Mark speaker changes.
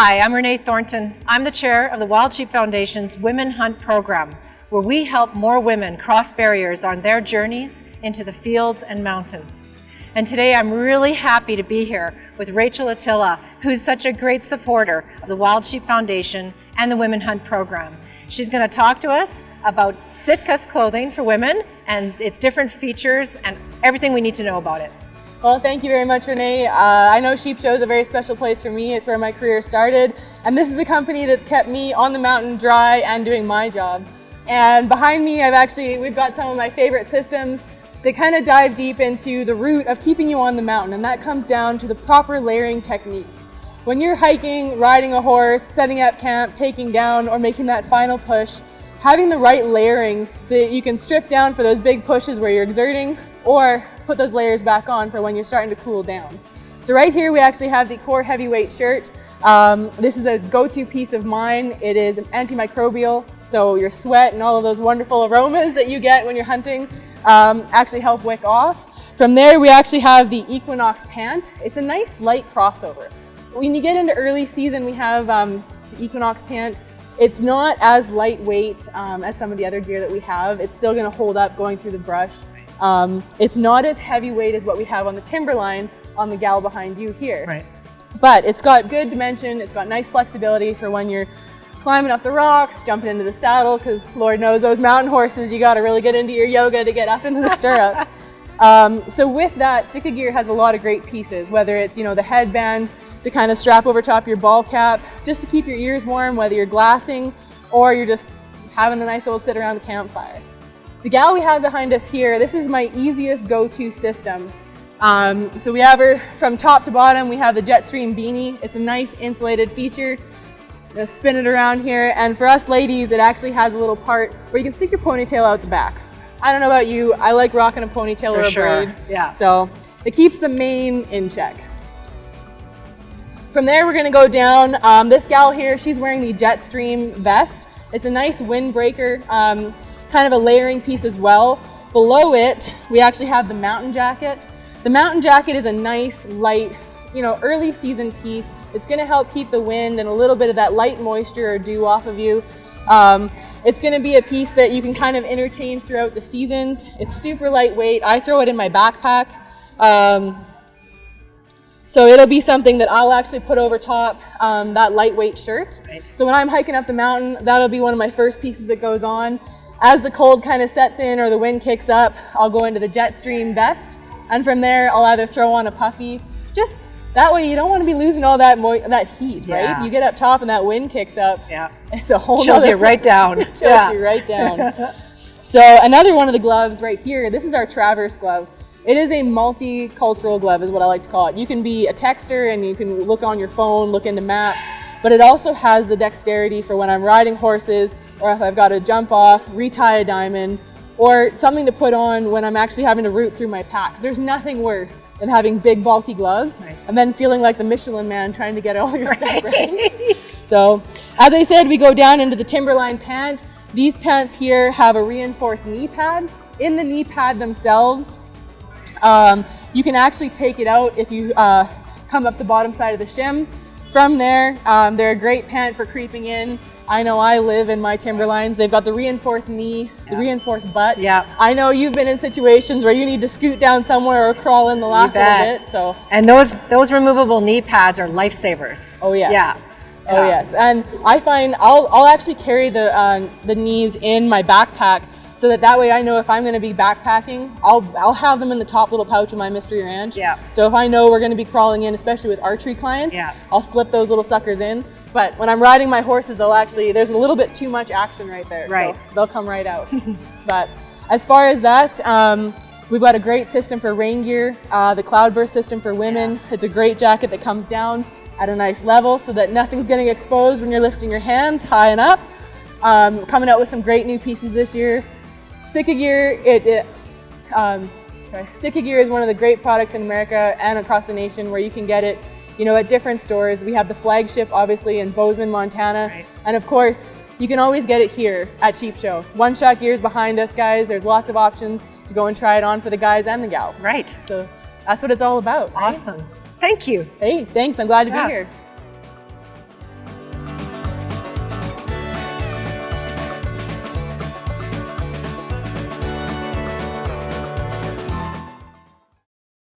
Speaker 1: Hi, I'm Renee Thornton. I'm the chair of the Wild Sheep Foundation's Women Hunt program, where we help more women cross barriers on their journeys into the fields and mountains. And today I'm really happy to be here with Rachel Attila, who's such a great supporter of the Wild Sheep Foundation and the Women Hunt program. She's going to talk to us about Sitka's clothing for women and its different features and everything we need to know about it.
Speaker 2: Well, thank you very much, Renee. I know Sheep Show is a very special place for me. It's where my career started. And this is a company that's kept me on the mountain dry and doing my job. And behind me, we've got some of my favorite systems that kind of dive deep into the root of keeping you on the mountain. And that comes down to the proper layering techniques. When you're hiking, riding a horse, setting up camp, taking down, or making that final push, having the right layering so that you can strip down for those big pushes where you're exerting, or put those layers back on for when you're starting to cool down. So right here we actually have the Core Heavyweight shirt. This is a go-to piece of mine. It is an antimicrobial, so your sweat and all of those wonderful aromas that you get when you're hunting actually help wick off. From there we actually have the Equinox Pant. It's a nice light crossover. When you get into early season, we have the Equinox Pant. It's not as lightweight as some of the other gear that we have. It's still going to hold up going through the brush. It's not as heavyweight as what we have on the Timberline on the gal behind you here.
Speaker 1: Right.
Speaker 2: But it's got good dimension. It's got nice flexibility for when you're climbing up the rocks, jumping into the saddle, because Lord knows those mountain horses, you got to really get into your yoga to get up into the stirrup. So with that, Sitka Gear has a lot of great pieces, whether it's, the headband to kind of strap over top your ball cap, just to keep your ears warm, whether you're glassing or you're just having a nice old sit around the campfire. The gal we have behind us here, this is my easiest go-to system. So we have her from top to bottom. We have the Jetstream Beanie. It's a nice insulated feature. Just spin it around here. And for us ladies, it actually has a little part where you can stick your ponytail out the back. I don't know about you, I like rocking a ponytail or a braid.
Speaker 1: Yeah.
Speaker 2: So it keeps the mane in check. From there, we're gonna go down. This gal here, she's wearing the Jetstream Vest. It's a nice windbreaker, kind of a layering piece as well. Below it, we actually have the mountain jacket. The mountain jacket is a nice, light, early season piece. It's gonna help keep the wind and a little bit of that light moisture or dew off of you. It's gonna be a piece that you can kind of interchange throughout the seasons. It's super lightweight. I throw it in my backpack. So it'll be something that I'll actually put over top that lightweight shirt.
Speaker 1: Right.
Speaker 2: So when I'm hiking up the mountain, that'll be one of my first pieces that goes on. As the cold kind of sets in or the wind kicks up, I'll go into the Jetstream Vest. And from there, I'll either throw on a puffy. Just that way you don't want to be losing all that heat,
Speaker 1: Yeah.
Speaker 2: right? You get up top and that wind kicks up.
Speaker 1: Yeah.
Speaker 2: It's a whole
Speaker 1: Chills you right down.
Speaker 2: Chills you right down. So another one of the gloves right here, this is our Traverse glove. It is a multicultural glove is what I like to call it. You can be a texter and you can look on your phone, look into maps, but it also has the dexterity for when I'm riding horses or if I've got to jump off, retie a diamond, or something to put on when I'm actually having to root through my pack. There's nothing worse than having big bulky gloves and then feeling like the Michelin man trying to get all your stuff right. So as I said, we go down into the Timberline Pant. These pants here have a reinforced knee pad. In the knee pad themselves, you can actually take it out if you come up the bottom side of the shim. From there, they're a great pant for creeping in. I know I live in my Timberlines. They've got the reinforced knee, the reinforced butt.
Speaker 1: Yeah.
Speaker 2: I know you've been in situations where you need to scoot down somewhere or crawl in the last little bit. So.
Speaker 1: And those removable knee pads are lifesavers.
Speaker 2: Oh yes.
Speaker 1: Yeah.
Speaker 2: Oh yes. And I find I'll actually carry the knees in my backpack so that way I know if I'm going to be backpacking, I'll have them in the top little pouch of my Mystery Ranch.
Speaker 1: Yeah.
Speaker 2: So if I know we're going to be crawling in, especially with archery clients, I'll slip those little suckers in. But when I'm riding my horses, there's a little bit too much action right there.
Speaker 1: Right.
Speaker 2: So they'll come right out. But as far as that, we've got a great system for rain gear, the Cloudburst system for women. Yeah. It's a great jacket that comes down at a nice level so that nothing's getting exposed when you're lifting your hands high and up. Coming out with some great new pieces this year. Sitka Gear, Sitka Gear is one of the great products in America and across the nation where you can get it, at different stores. We have the flagship, obviously, in Bozeman, Montana. Right. And of course, you can always get it here at Sheep Show. One Shot Gear's behind us, guys. There's lots of options to go and try it on for the guys and the gals.
Speaker 1: Right.
Speaker 2: So that's what it's all about.
Speaker 1: Awesome. Right? Thank you.
Speaker 2: Hey, thanks. I'm glad to be here.